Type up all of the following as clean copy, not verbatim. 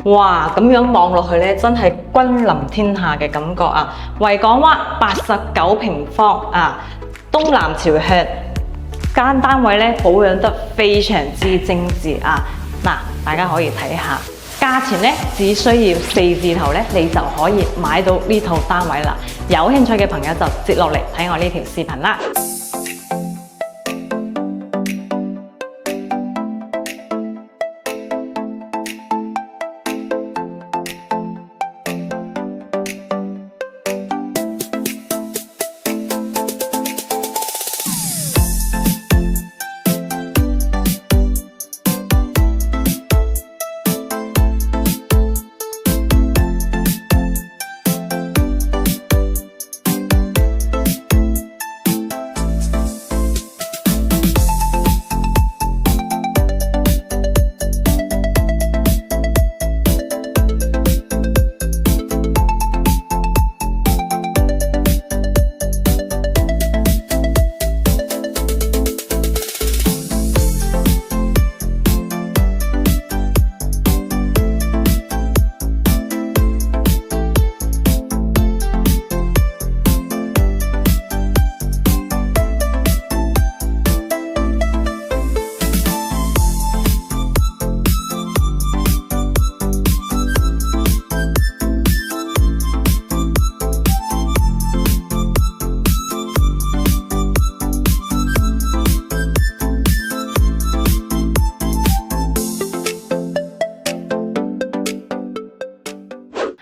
哇，咁樣望落去咧，真係君臨天下嘅感覺啊！維港灣89平方啊，東南朝向，間單位咧保養得非常之精緻啊！嗱，大家可以睇下，價錢咧只需要4字頭咧，你就可以買到呢套單位啦！有興趣嘅朋友就接落嚟睇我呢條視頻啦。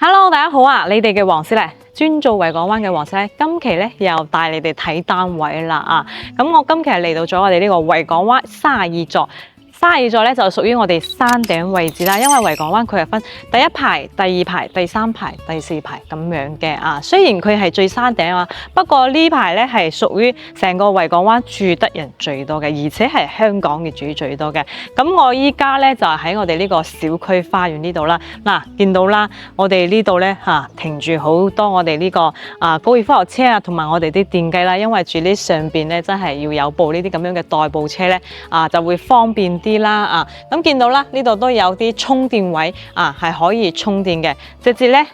Hello， 大家好啊！你哋嘅黃師咧，專做維港灣嘅黃師咧，今期咧又帶你哋睇單位啦啊！咁我今期係嚟到咗我哋呢個維港灣32座。32座咧就屬於我哋山頂位置啦，因為維港灣佢係分第一排、第二排、第三排、第四排咁樣嘅啊。雖然佢係最山頂啊，不過呢排咧係屬於成個維港灣住得人最多嘅，而且係香港嘅住最多嘅。咁我依家咧就喺我哋呢個小區花園呢度啦。嗱，見到啦，我哋呢度咧停住好多我哋呢個高爾夫球車啊，同埋我哋啲電雞啦。因為住呢上邊咧，真係要有部呢啲咁樣嘅代步車咧就會方便啲啦咁見到啦，呢度都有啲充電位係可以充電嘅，直接咧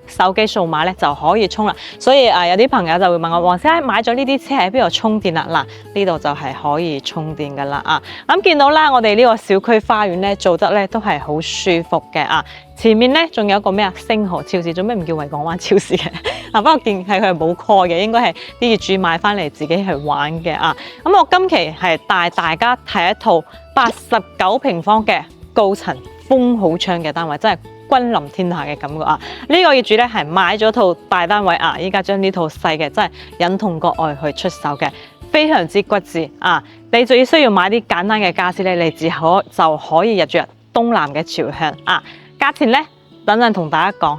手機數碼咧就可以充啦。所以有啲朋友就會問我，黃師奶買咗呢啲車喺邊度充電啦？嗱，呢度就係可以充電噶啦咁見到啦，我哋呢個小區花園咧做得咧都係好舒服嘅前面咧仲有一個咩星河超市，做咩唔叫維港灣超市嘅？不過見係佢係冇 call 嘅，應該係啲業主買翻嚟自己去玩嘅咁我今期係帶大家睇一套89平方嘅高層風好窗嘅單位，真係君臨天下嘅感覺呢個業主咧係買咗套大單位依家將呢套細嘅真係忍痛割愛去出手嘅，非常之骨子你最需要買啲簡單嘅家私咧，你就可以入住東南嘅朝向價錢咧，等陣同大家講，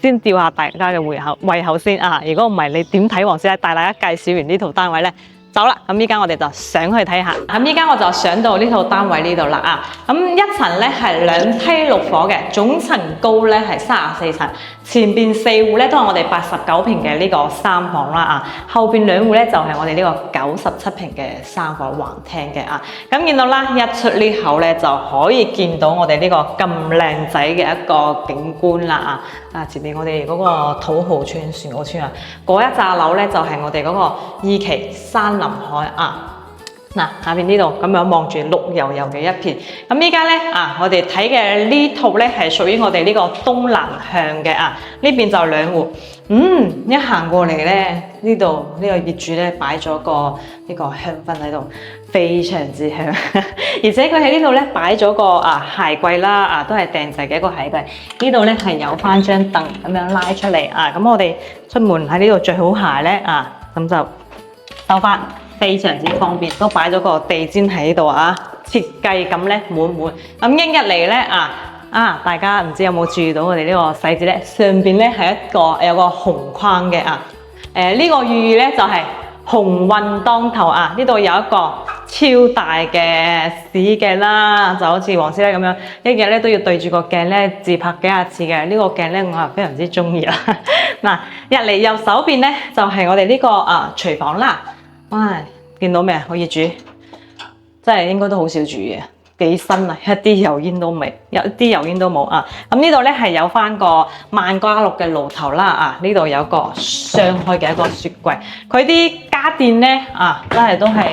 先吊下大家嘅胃口先如果唔係，你點睇黃師奶帶大家介紹完呢套單位咧？走啦，咁依家我哋就上去睇下。咁依家我就上到呢套單位呢度啦咁一層咧係2梯6伙嘅，總層高咧係34層，前邊4戶咧都係我哋89平嘅呢個3房啦後邊2戶咧就係我哋呢個97平嘅3房橫廳嘅咁見到啦，一出呢口咧就可以見到我哋呢個咁靚仔嘅一個景觀啦前面我哋嗰個土豪村、船澳村嗰一紮樓咧就係我哋嗰個二期山臨海下邊呢度咁樣望住綠油油嘅一片。咁依家咧我哋睇嘅呢套咧係屬於我哋呢個東南向嘅呢邊就2戶。一行過嚟咧，呢度呢個業主咧擺咗個呢個香薰喺度，非常之香。而且佢喺呢度咧擺咗個鞋櫃啦都係訂製嘅一個鞋櫃。呢度咧係有翻張凳咁樣拉出嚟咁我哋出門喺呢度着好鞋咧咁就收翻。非常之方便，都擺咗個地氈喺度設計感咧滿滿。咁一入嚟咧大家唔知有冇注意到我哋呢個細節咧？上邊咧係有個紅框嘅呢個寓意咧就係鴻運當頭呢度有一個超大嘅試衣鏡啦，就好似黃師奶咁樣，一日咧都要對住個鏡咧自拍幾下次嘅。呢個鏡咧我係非常之中意啦。入嚟右手邊咧就係我哋呢個廚房啦。哇！見到咩？我業主真係應該都好少煮嘅，幾新啊，一啲油煙都未，一啲油煙都冇啊。咁呢度咧係有翻個萬家樂嘅爐頭啦啊，呢度有個雙開嘅一個雪櫃，佢啲家電咧啊真係都係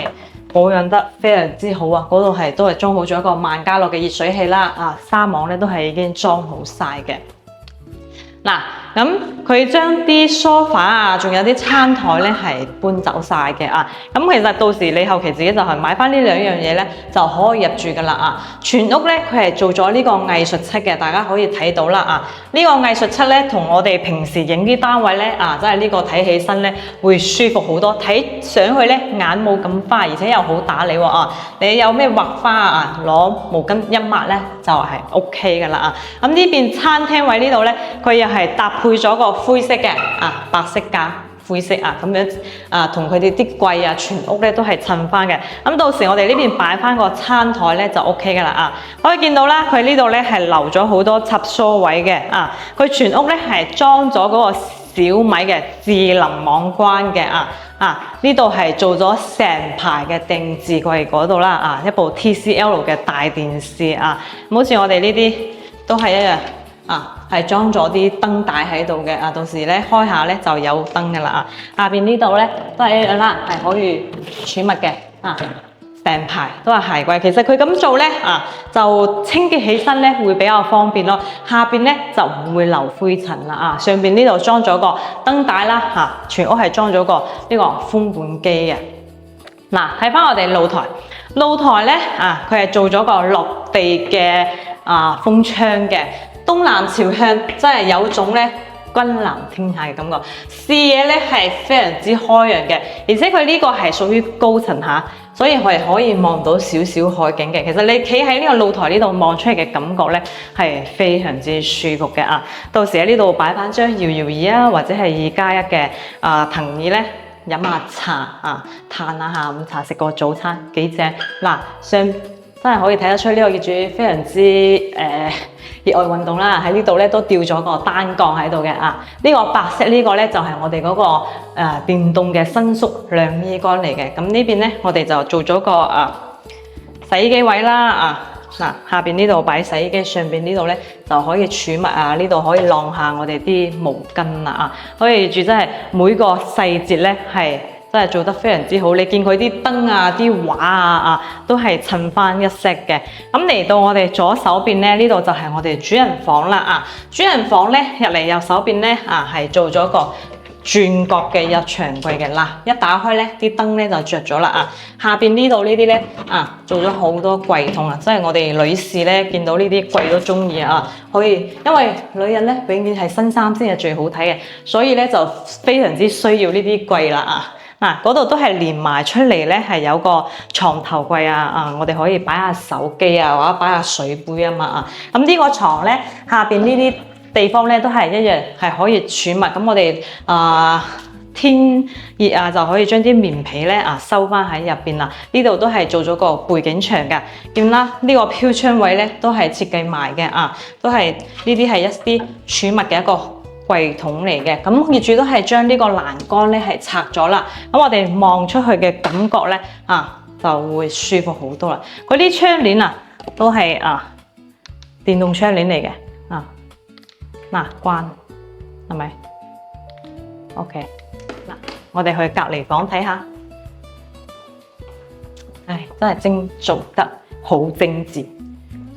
保養得非常之好啊！嗰度都係裝好咗一個萬家樂嘅熱水器啦啊，紗網咧都係已經裝好晒嘅。嗱，咁佢將啲梳化啊，仲有啲餐台咧係搬走晒嘅啊。咁其實到時你後期自己就係買翻呢兩樣嘢咧，就可以入住噶啦啊。全屋咧佢係做咗呢個藝術漆嘅，大家可以睇到啦啊。呢個藝術漆咧，同我哋平時影啲單位咧啊，真係呢個睇起身咧會舒服好多，睇上去咧眼冇咁花，而且又好打理喎啊。你有咩畫花啊，攞毛巾一抹咧就係 OK 噶啦啊。咁呢邊餐廳位呢度咧，佢又係搭配咗個灰色嘅啊，白色加灰色啊，咁樣啊，同佢哋啲櫃啊，全屋咧都係襯翻嘅。咁到時我哋呢邊擺翻個餐台咧就 OK 噶啦啊。可以見到啦，佢呢度咧係留咗好多插梳位嘅啊。佢全屋咧係裝咗嗰個小米嘅智能網關嘅啊。呢度係做咗成排嘅定制櫃嗰度啦啊，一部 TCL 嘅大電視啊，好似我哋呢啲都係一樣啊。係裝咗啲燈帶喺度嘅啊，到時咧開下咧就有燈噶啦啊。下邊呢度咧都係一樣啦，係可以儲物嘅啊，成排都係鞋櫃。其實佢咁做咧啊，就清潔起身咧會比較方便咯。下邊咧就唔會留灰塵啦啊。上邊呢度裝咗個燈帶啦嚇，全屋係裝咗個呢個風管機嘅。嗱，睇翻我哋露台，露台咧啊，佢係做咗個落地嘅風窗嘅。東南朝向，真係有種咧君臨天下嘅感覺，視野咧係非常之開揚嘅，而且佢呢個係屬於高層嚇，所以佢係可以望到少少海景嘅。其實你企喺呢個露台呢度望出嚟嘅感覺咧係非常之舒服嘅啊！到時喺呢度擺翻張搖搖椅啊，或者係2+1嘅藤椅咧，飲下茶啊，嘆下下午茶，食個早餐幾正嗱。真係可以睇得出呢個業主非常之熱愛運動啦。喺呢度咧都吊咗個單槓喺度嘅啊。呢個白色呢個咧就係我哋嗰個電動嘅伸縮晾衣杆嚟嘅。咁呢邊咧我哋就做咗個洗衣機位啦啊。嗱，下邊呢度擺洗衣機，上邊呢度咧就可以儲物啊。呢度可以晾下我哋啲毛巾啦啊。可以住真係每個細節咧係真係做得非常之好，你見佢啲燈啊、啲畫啊都係襯翻一色嘅。咁嚟到我哋左手邊咧，呢度就係我哋主人房啦啊！主人房咧入嚟右手邊咧係做咗個轉角嘅入牆櫃嘅嗱，一打開咧啲燈咧就着咗啦啊！下邊呢度呢啲咧做咗好多櫃筒啊，即係我哋女士咧見到呢啲櫃都中意啊，可以因為女人咧永遠係新衫先係最好睇嘅，所以咧就非常之需要呢啲櫃啦啊！嗰度都係連埋出嚟咧，係有個床頭櫃啊！我哋可以擺下手機啊，或者擺下水杯啊嘛啊！咁呢個床咧下邊呢啲地方咧都係一樣係可以儲物。咁我哋天熱啊就可以將啲棉被咧收翻喺入邊啦。呢度都係做咗個背景牆嘅。見啦，呢個飄窗位咧都係設計埋嘅啊，都係呢啲係一啲儲物嘅一個櫃筒嚟嘅。咁業主都係將呢個欄杆咧係拆咗啦。咁我哋望出去嘅感覺咧就會舒服好多啦。嗰啲窗簾都係電動窗簾嚟嘅關係咪 ？OK 嗱，我哋去隔離房睇下。真係做得好精緻。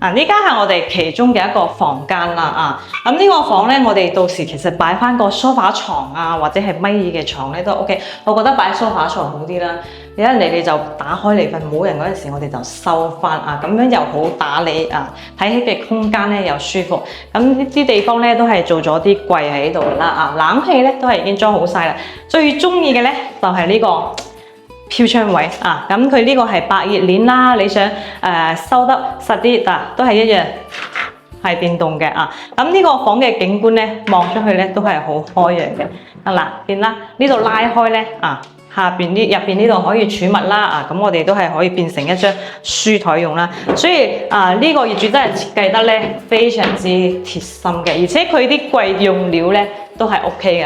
呢間係我哋其中嘅一個房間啦咁呢個房咧，我哋到時其實擺翻個梳化床或者係咪椅嘅床咧都 OK。我覺得擺梳化床好啲啦，有人嚟你就打開嚟瞓，冇人嗰陣時我哋就收翻咁樣又好打理睇起嘅空間咧又舒服。咁呢啲地方咧都係做咗啲櫃喺度啦冷氣咧都係已經裝好晒啦。最中意嘅咧就係呢個飄窗位咁佢呢個係百葉簾啦，你想收得實啲都係一樣係電動嘅咁呢個房嘅景觀咧望出去咧都係好開揚嘅見啦，呢度拉開咧下邊入邊呢度可以儲物啦咁我哋都係可以變成一張書台用啦。所以呢個業主真係設計得咧非常之貼心嘅，而且佢啲櫃用料咧都係 OK 嘅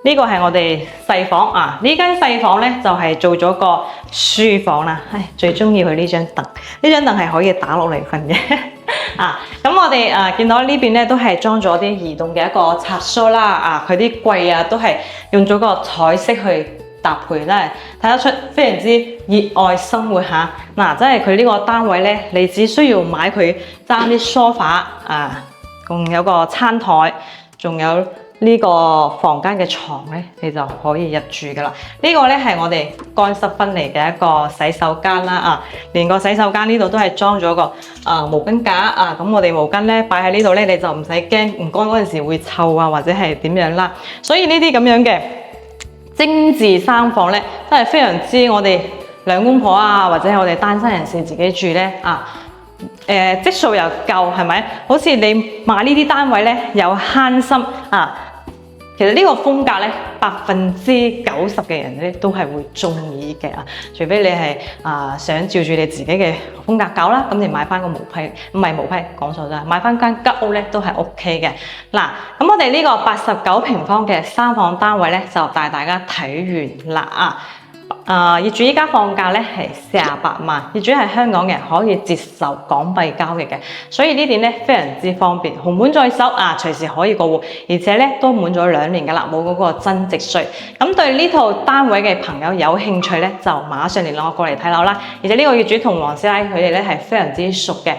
呢個係我哋細房啊，呢間細房咧就係做咗個書房啦。唉，最中意佢呢張凳，呢張凳係可以打落嚟瞓嘅。啊，咁我哋見到呢邊咧都係裝咗啲移動嘅一個插蘇啦。啊，佢啲櫃啊都係用咗個彩色去搭配咧，睇得出非常之熱愛生活嚇。嗱，真係佢呢個單位咧，你只需要買佢爭啲梳化啊，共有個餐台，仲有呢個房間嘅床咧，你就可以入住噶啦。呢個咧係我哋乾濕分離嘅一個洗手間啦。啊，連個洗手間呢度都係裝咗個毛巾架啊。咁我哋毛巾咧擺喺呢度咧，你就唔使驚唔乾嗰陣時會臭啊，或者係點樣啦。所以呢啲咁樣嘅精緻三房咧，真係非常之我哋兩公婆啊，或者係我哋單身人士自己住咧啊。積數又夠係咪？好似你買呢啲單位咧，又慳心啊！其實呢個風格咧，90%嘅人咧都係會中意嘅啊！除非你係想照住你自己嘅風格搞啦，咁你買翻個毛坯，唔係毛坯，講錯咗，買翻間吉屋咧都係 OK 嘅。嗱，咁我哋呢個89平方嘅三房單位咧，就帶大家睇完啦啊！業主依家放價咧係48萬，業主係香港嘅，可以接受港幣交易嘅，所以呢點咧非常之方便，紅本在手啊，隨時可以過戶，而且咧都滿咗2年噶啦，冇嗰個增值稅。咁對呢套單位嘅朋友有興趣咧，就馬上聯絡我過嚟睇樓啦。而且呢個業主同黃師奶佢哋咧係非常之熟嘅，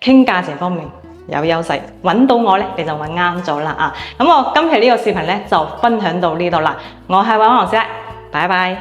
傾價錢方面有優勢，揾到我咧你就揾啱咗啦啊！咁我今期呢個視頻咧就分享到呢度啦，我係黃師奶，拜拜。